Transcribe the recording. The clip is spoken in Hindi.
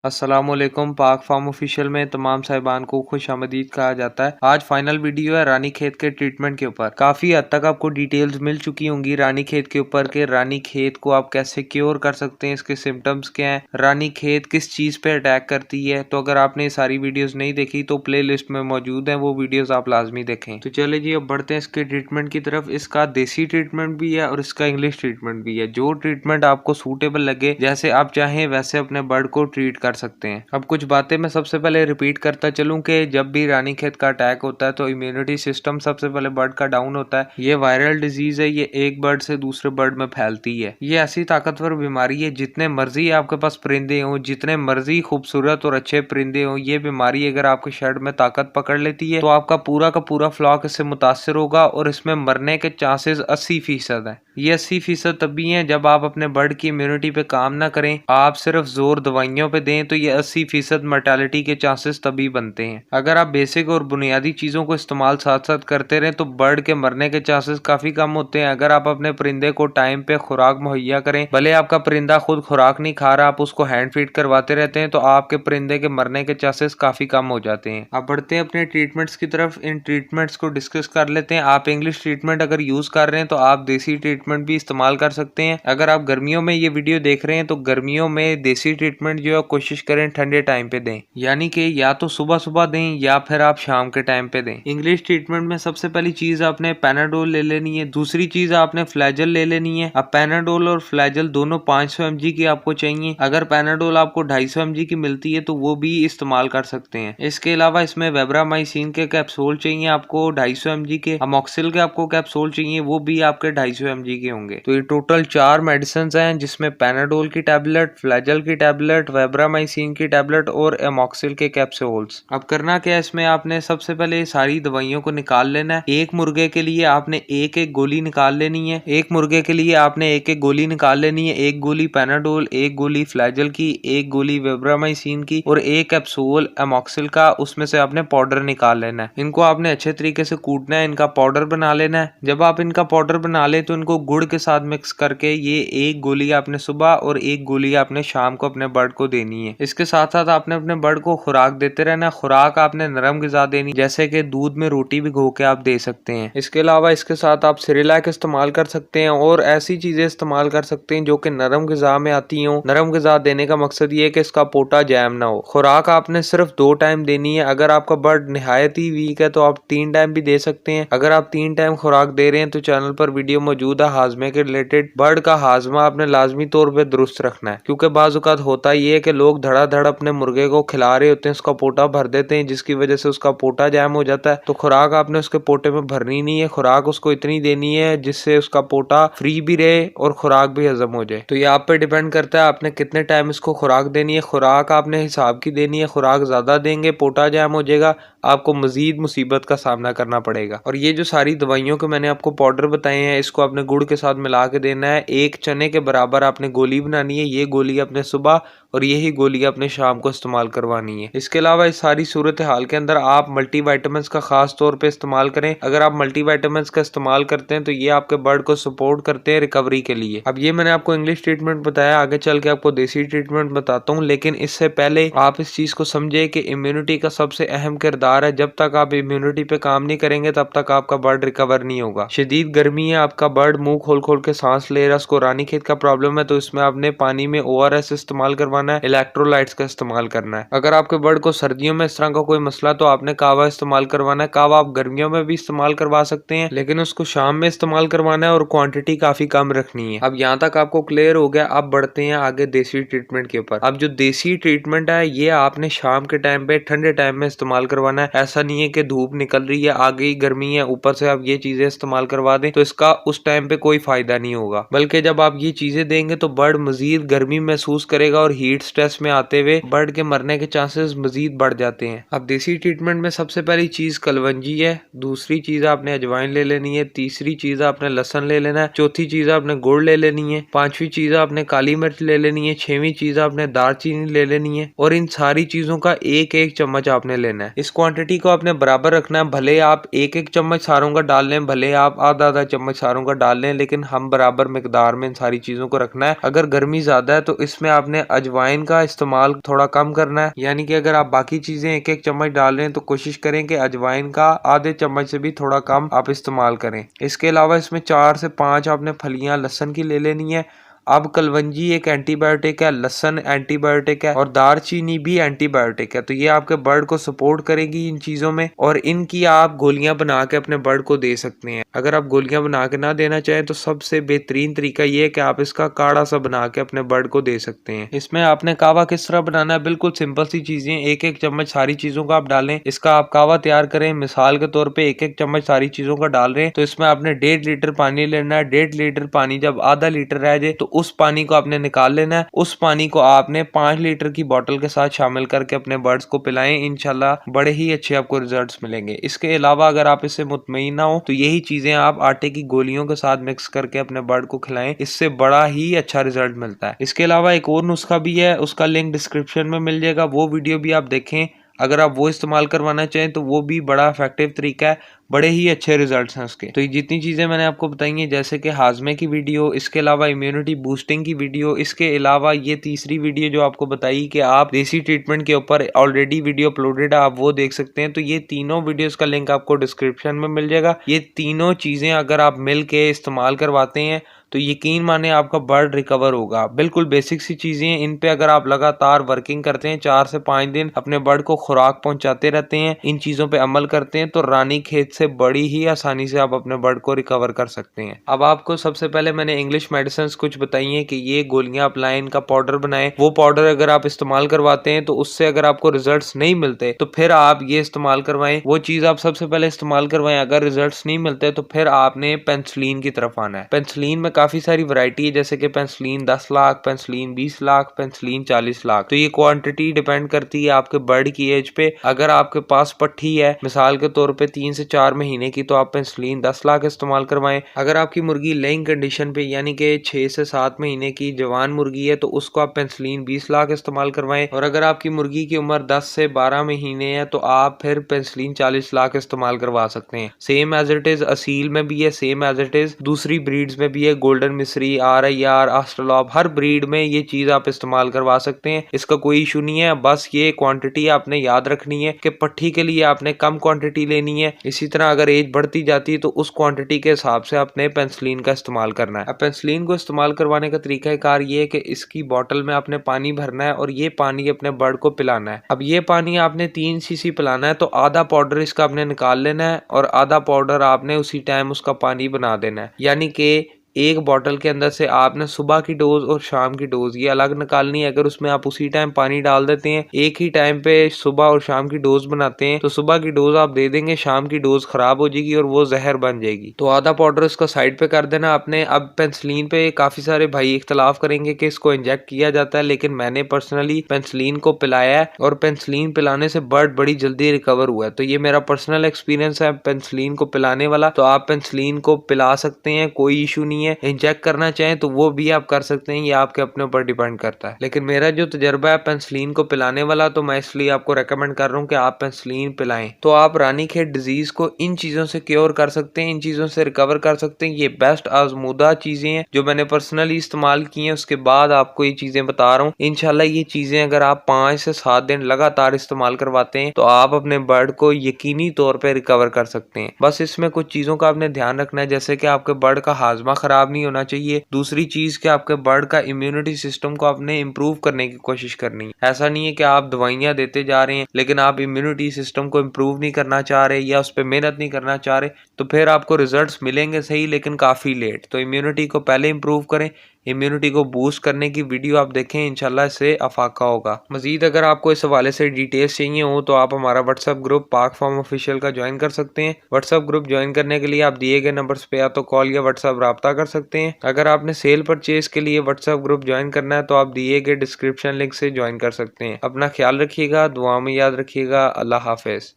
अस्सलामुअलैकुम। पाक फार्म ऑफिशियल में तमाम साहिबान को खुश आमदीद कहा जाता है। आज फाइनल वीडियो है रानीखेत के ट्रीटमेंट के ऊपर। काफ़ी हद तक आपको डिटेल्स मिल चुकी होंगी रानीखेत के ऊपर के रानीखेत को आप कैसे क्योर कर सकते हैं, इसके सिम्टम्स क्या हैं, रानीखेत किस चीज़ पे अटैक करती है। तो अगर आपने सारी वीडियोज़ नहीं देखी तो प्ले लिस्ट में मौजूद है, वो वीडियोज़ आप लाजमी देखें। तो चले जी अब बढ़ते हैं इसके ट्रीटमेंट की तरफ। इसका देसी ट्रीटमेंट भी है और इसका इंग्लिश ट्रीटमेंट भी है। जो ट्रीटमेंट आपको सूटेबल लगे, जैसे आप चाहें वैसे अपने बर्ड को ट्रीट कर सकते हैं। अब कुछ बातें मैं सबसे पहले रिपीट करता चलूं कि जब भी रानीखेत का अटैक होता है तो इम्यूनिटी सिस्टम सबसे पहले बर्ड का डाउन होता है। ये वायरल डिजीज है, ये एक बर्ड से दूसरे बर्ड में फैलती है। ये ऐसी ताकतवर बीमारी है, जितने मर्जी आपके पास परिंदे हों, जितने मर्जी खूबसूरत और अच्छे परिंदे हों, ये बीमारी अगर आपके शर्ट में ताकत पकड़ लेती है तो आपका पूरा का पूरा फ्लॉक इससे मुतासर होगा और इसमें मरने के चांसेस 80% है। ये 80% तभी है जब आप अपने बर्ड की इम्यूनिटी पे काम ना करें, आप सिर्फ जोर दवाइयों पे दें तो ये 80% मर्टेलिटी के चांसेस तभी बनते हैं। अगर आप बेसिक और बुनियादी चीजों को इस्तेमाल साथ साथ करते रहें तो बर्ड के मरने के चांसेस काफी कम होते हैं। अगर आप अपने परिंदे को टाइम पे खुराक मुहैया करें, भले आपका परिंदा खुद खुराक नहीं खा रहा, आप उसको हैंड फीड करवाते रहते हैं, तो आपके परिंदे के मरने के चांसेस काफी कम हो जाते हैं। अब बढ़ते हैं अपने ट्रीटमेंट्स की तरफ। इन ट्रीटमेंट्स को डिस्कस कर लेते हैं। आप इंग्लिश ट्रीटमेंट अगर यूज कर रहे हैं तो आप देसी ट्रीटमेंट भी इस्तेमाल कर सकते हैं। अगर आप गर्मियों में ये वीडियो देख रहे हैं तो गर्मियों में देसी ट्रीटमेंट जो है कोशिश करें ठंडे टाइम पे दें, यानी कि या तो सुबह सुबह दें या फिर आप शाम के टाइम पे दें। इंग्लिश ट्रीटमेंट में सबसे पहली चीज आपने पैनाडोल ले लेनी है, दूसरी चीज आपने फ्लैजल ले लेनी है। अब पैनाडोल और फ्लैजल दोनों 500 mg की आपको चाहिए। अगर पैनाडोल आपको 250 mg की मिलती है तो वो भी इस्तेमाल कर सकते हैं। इसके अलावा इसमें वेब्रामाइसिन के कैप्सूल चाहिए आपको 250 mg के, अमोक्सिल के आपको कैप्सूल चाहिए, वो भी आपके 250 mg के होंगे। तो ये टोटल 4 मेडिसिन हैं, जिसमें पैनाडोल की टैबलेट, फ्लैजल की टैबलेट, वेब्रामाइसिन की टैबलेट और एमोक्सिल के कैप्सूल्स। अब करना क्या है, इसमें आपने सबसे पहले सारी दवाइयों को निकाल लेना है। एक मुर्गे के लिए आपने एक एक गोली निकाल लेनी है। एक मुर्गे के लिए आपने एक एक गोली निकाल लेनी है। एक गोली पैनाडोल, एक गोली फ्लैजल की, एक गोली वेब्रामाइसिन की और एक कैप्सूल एमोक्सिल का। उसमें से आपने पाउडर निकाल लेना है। इनको आपने अच्छे तरीके से कूटना है, इनका पाउडर बना लेना है। जब आप इनका पाउडर बना ले तो इनको गुड़ के साथ मिक्स करके ये एक गोली आपने सुबह और एक गोली आपने शाम को अपने बर्ड को देनी है। इसके साथ साथ आपने अपने बर्ड को खुराक देते रहना। खुराक आपने नरम ग़िज़ा देनी, जैसे कि दूध में रोटी भिगो के आप दे सकते हैं। इसके अलावा इसके साथ आप सेरेलैक इस्तेमाल कर सकते हैं और ऐसी चीजें इस्तेमाल कर सकते हैं जो कि नरम ग़िज़ा में आती हों। नरम ग़िज़ा देने का मकसद ये है कि इसका पोटा जैम ना हो। खुराक आपने सिर्फ 2 टाइम देनी है। अगर आपका बर्ड निहायत ही वीक है तो आप 3 टाइम भी दे सकते हैं। अगर आप 3 टाइम खुराक दे रहे हैं तो चैनल पर वीडियो मौजूद है हाजमे के रिलेटेड। बर्ड का हाजमा आपने लाजमी तौर पर दुरुस्त रखना है, क्योंकि बाज़ औक़ात होता ये है कि लोग धड़ाधड़ अपने मुर्गे को खिला रहे होते हैं, उसका पोटा भर देते हैं, जिसकी वजह से उसका पोटा जैम हो जाता है। तो खुराक आपने उसके पोटे में भरनी नहीं है। खुराक उसको इतनी देनी है जिससे उसका पोटा फ्री भी रहे और खुराक भी हजम हो जाए। तो ये आप पे डिपेंड करता है आपने कितने टाइम इसको खुराक देनी है। खुराक आपने हिसाब की देनी है। खुराक ज्यादा देंगे पोटा जैम हो जाएगा, आपको मजीद मुसीबत का सामना करना पड़ेगा। और ये जो सारी दवाइयों के मैंने आपको पाउडर बताए हैं, इसको आपने गुड़ के साथ मिला के देना है। एक चने के बराबर आपने गोली बनानी है। ये गोली अपने सुबह और यही गोली अपने शाम को इस्तेमाल करवानी है। इसके अलावा इस सारी सूरत हाल के अंदर आप मल्टीविटामिन्स का खास तौर पे इस्तेमाल करें। अगर आप मल्टीविटामिन्स का इस्तेमाल करते हैं तो ये आपके बर्ड को सपोर्ट करते हैं रिकवरी के लिए। अब ये मैंने आपको इंग्लिश ट्रीटमेंट बताया, आगे चल के आपको देसी ट्रीटमेंट बताता हूँ, लेकिन इससे पहले आप इस चीज को समझे कि इम्यूनिटी का सबसे अहम किरदार है। जब तक आप इम्यूनिटी पे काम नहीं करेंगे तब तक आपका बर्ड रिकवर नहीं होगा। शदीद गर्मी है, आपका बर्ड मुंह खोल खोल के सांस ले रहा है, उसको रानीखेत का प्रॉब्लम है, तो इसमें आपने पानी में ORS इस्तेमाल करवाना है, इलेक्ट्रोलाइट्स का इस्तेमाल करना है। अगर आपके बर्ड को सर्दियों में इस तरह का कोई मसला तो आपने कावा इस्तेमाल करवाना है। कावा आप गर्मियों में भी इस्तेमाल करवा सकते हैं, लेकिन उसको शाम में इस्तेमाल करवाना है और क्वांटिटी काफी कम रखनी है। अब यहाँ तक आपको क्लियर हो गया। अब बढ़ते हैं आगे देसी ट्रीटमेंट के ऊपर। अब जो देसी ट्रीटमेंट है ये आपने शाम के टाइम पे ठंडे टाइम में इस्तेमाल करवाना है। ऐसा नहीं है कि धूप निकल रही है, आगे ही गर्मी है, ऊपर से आप ये चीजें इस्तेमाल करवा दें तो इसका उस टाइम पे कोई फायदा नहीं होगा। बल्कि जब आप ये चीजें देंगे तो बर्ड मजीद गर्मी महसूस करेगा और हीट स्ट्रेस में आते हुए बर्ड के मरने के चांसेस मजीद बढ़ जाते हैं। अब देसी ट्रीटमेंट में सबसे पहली चीज कलवंजी है, दूसरी चीज आपने अजवाइन ले लेनी है, तीसरी चीज आपने लहसुन ले लेना है, चौथी चीज आपने गुड़ ले लेनी है, पांचवी चीज आपने काली मिर्च ले लेनी है, छठवीं चीज आपने दालचीनी ले लेनी है और इन सारी चीजों का एक एक चम्मच आपने लेना है। इस क्वांटिटी क्वांटिटी को आपने बराबर रखना है। भले आप एक एक चम्मच सारों का डाल लें, भले आप आधा आधा चम्मच सारों का डाल लें, लेकिन हम बराबर मिकदार में इन सारी चीजों को रखना है। अगर गर्मी ज्यादा है तो इसमें आपने अजवाइन का इस्तेमाल थोड़ा कम करना है, यानी कि अगर आप बाकी चीजें एक एक चम्मच डाल रहे हैं तो कोशिश करें कि अजवाइन का आधे चम्मच से भी थोड़ा कम आप इस्तेमाल करें। इसके अलावा इसमें 4 से 5 आपने फलियां लहसुन की ले लेनी है। अब कलवंजी एक एंटीबायोटिक है, लहसुन एंटीबायोटिक है और दारचीनी भी एंटीबायोटिक है, तो ये आपके बर्ड को सपोर्ट करेगी इन चीजों में। और इनकी आप गोलियां बना के अपने बर्ड को दे सकते हैं। अगर आप गोलियां बना के ना देना चाहें तो सबसे बेहतरीन तरीका ये है कि आप इसका काढ़ा सा बना के अपने बर्ड को दे सकते हैं। इसमें आपने कावा किस तरह बनाना है, बिल्कुल सिंपल सी चीजें, एक एक चम्मच सारी चीजों का आप डालें। इसका आप कावा तैयार करें। मिसाल के तौर पे एक एक चम्मच सारी चीजों का डाल रहे हैं तो इसमें आपने 1.5 लीटर पानी लेना है। 1.5 लीटर पानी जब आधा लीटर रह जाए तो उस पानी को आपने निकाल लेना है। उस पानी को आपने 5 लीटर की बोतल के साथ शामिल करके अपने बर्ड्स को पिलाएं। इंशाल्लाह बड़े ही अच्छे आपको रिजल्ट्स मिलेंगे। इसके अलावा अगर आप इससे मुतमईन ना हो तो यही चीजें आप आटे की गोलियों के साथ मिक्स करके अपने बर्ड को खिलाएं, इससे बड़ा ही अच्छा रिजल्ट मिलता है। इसके अलावा एक और नुस्खा भी है, उसका लिंक डिस्क्रिप्शन में मिल जाएगा, वो वीडियो भी आप देखें। अगर आप वो इस्तेमाल करवाना चाहें तो वो भी बड़ा इफेक्टिव तरीका है, बड़े ही अच्छे रिजल्ट्स हैं उसके। तो ये जितनी चीजें मैंने आपको बताई हैं, जैसे कि हाजमे की वीडियो, इसके अलावा इम्यूनिटी बूस्टिंग की वीडियो, इसके अलावा ये तीसरी वीडियो जो आपको बताई कि आप देसी ट्रीटमेंट के ऊपर ऑलरेडी वीडियो अपलोडेड है, आप वो देख सकते हैं। तो ये तीनों वीडियोस का लिंक आपको डिस्क्रिप्शन में मिल जाएगा। ये तीनों चीजें अगर आप मिल के इस्तेमाल करवाते हैं तो यकीन माने आपका बर्ड रिकवर होगा। बिल्कुल बेसिक सी चीजें, इन पे अगर आप लगातार वर्किंग करते हैं, 4 से 5 दिन अपने बर्ड को खुराक पहुंचाते रहते हैं, इन चीजों पे अमल करते हैं, तो रानीखेत से बड़ी ही आसानी से आप अपने बर्ड को रिकवर कर सकते हैं। अब आपको सबसे पहले मैंने इंग्लिश मेडिसिन कुछ बताई है कि ये गोलियां आप लाएं, इनका पाउडर बनाएं। वो पाउडर अगर आप इस्तेमाल करवाते हैं तो उससे अगर आपको रिजल्ट्स नहीं मिलते तो फिर आप ये इस्तेमाल करवाएं। वो चीज आप सबसे पहले इस्तेमाल करवाएं। अगर रिजल्ट्स नहीं मिलते तो फिर आपने पेंसिलिन की तरफ आना है। पेंसिलिन में काफी सारी वैरायटी है, जैसे कि penicillin 10 lakh, penicillin 20 lakh, penicillin 40 lakh. तो ये क्वांटिटी डिपेंड करती है आपके बर्ड की एज पे। अगर आपके पास पट्टी है मिसाल के तौर पे 3 से 4 महीने की, तो आप पेंसिलिन 10 लाख इस्तेमाल करवाएं। अगर आपकी मुर्गी लेइंग कंडीशन पे यानी कि 6 से 7 महीने की जवान मुर्गी है तो उसको आप पेंसिलिन 20 लाख इस्तेमाल करवाएं। और अगर आपकी मुर्गी की उम्र 10 से 12 महीने है तो आप फिर पेंसिलिन 40 लाख इस्तेमाल करवा सकते हैं। Same as it is Aseel में भी है, सेम एज इट इज दूसरी ब्रीड्स में भी है, गोल्डन मिस्री, RIR, ऑस्ट्रेलॉप, हर ब्रीड में ये चीज आप इस्तेमाल करवा सकते हैं। इसका कोई इशू नहीं है। बस ये क्वांटिटी आपने याद रखनी है कि पट्टी के लिए आपने कम क्वांटिटी लेनी है। इसी तरह अगर एज बढ़ती जाती है तो उस क्वांटिटी के हिसाब से आपने पेंसिलिन का इस्तेमाल करना है। अब पेंसिलिन को इस्तेमाल करवाने का तरीका कार ये है कि इसकी बोतल में आपने पानी भरना है और ये पानी अपने बर्ड को पिलाना है। अब ये पानी आपने 3 cc पिलाना है, तो आधा पाउडर इसका आपने निकाल लेना है और आधा पाउडर आपने उसी टाइम उसका पानी बना देना है। यानी कि एक बोतल के अंदर से आपने सुबह की डोज और शाम की डोज ये अलग निकालनी है। अगर उसमें आप उसी टाइम पानी डाल देते हैं, एक ही टाइम पे सुबह और शाम की डोज बनाते हैं, तो सुबह की डोज आप दे देंगे, शाम की डोज खराब हो जाएगी और वो जहर बन जाएगी। तो आधा पाउडर इसका साइड पे कर देना आपने। अब पेंसिलिन पे काफी सारे भाई इख्तलाफ करेंगे कि इसको इंजेक्ट किया जाता है, लेकिन मैंने पर्सनली पेंसिलिन को पिलाया है और पेंसिलिन पिलाने से बर्ड बड़ी जल्दी रिकवर हुआ है। तो ये मेरा पर्सनल एक्सपीरियंस है पेंसिलिन को पिलाने वाला। तो आप पेंसिलिन को पिला सकते हैं, कोई इशू नहीं है। इंजेक्ट करना चाहें तो वो भी आप कर सकते हैं, ये आपके अपने ऊपर डिपेंड करता है। लेकिन मेरा जो तजर्बा है पेंसिलिन को पिलाने वाला, तो मैं इसलिए आपको रेकमेंड कर रहा हूँ कि आप पेंसिलिन पिलाएं। तो आप रानीखेत डिजीज को इन चीजों से क्योर कर सकते हैं, इन चीजों से रिकवर कर सकते हैं। ये बेस्ट आजमूदा चीजें हैं जो मैंने पर्सनली इस्तेमाल की हैं, उसके बाद आपको ये चीजें बता रहा हूँ। इंशाल्लाह ये चीजें अगर आप 5 से 7 दिन लगातार इस्तेमाल करवाते हैं तो आप अपने बर्ड को यकीनी तौर पर रिकवर कर सकते हैं। बस इसमें कुछ चीजों का आपने ध्यान रखना है, जैसे कि आपके बर्ड का हाजमा खराब नहीं होना चाहिए। दूसरी चीज कि आपके बर्ड का इम्यूनिटी सिस्टम को आपने इंप्रूव करने की कोशिश करनी है। ऐसा नहीं है कि आप दवाइयां देते जा रहे हैं लेकिन आप इम्यूनिटी सिस्टम को इंप्रूव नहीं करना चाह रहे या उस पर मेहनत नहीं करना चाह रहे, तो फिर आपको रिजल्ट्स मिलेंगे सही लेकिन काफी लेट। तो इम्यूनिटी को पहले इंप्रूव करें, इम्यूनिटी को बूस्ट करने की वीडियो आप देखें, इंशाल्लाह इससे अफाका होगा। मजीद अगर आपको इस हवाले से डिटेल्स चाहिए हो तो आप हमारा व्हाट्सएप ग्रुप पाक फार्म ऑफिशियल का ज्वाइन कर सकते हैं। व्हाट्सएप ग्रुप ज्वाइन करने के लिए आप दिए गए नंबर्स पे या तो कॉल या व्हाट्सएप रब्ता कर सकते हैं। अगर आपने सेल परचेज के लिए व्हाट्सएप ग्रुप ज्वाइन करना है तो आप दिए गए डिस्क्रिप्शन लिंक से ज्वाइन कर सकते हैं। अपना ख्याल रखिएगा, दुआ में याद रखिएगा। अल्लाह हाफिज।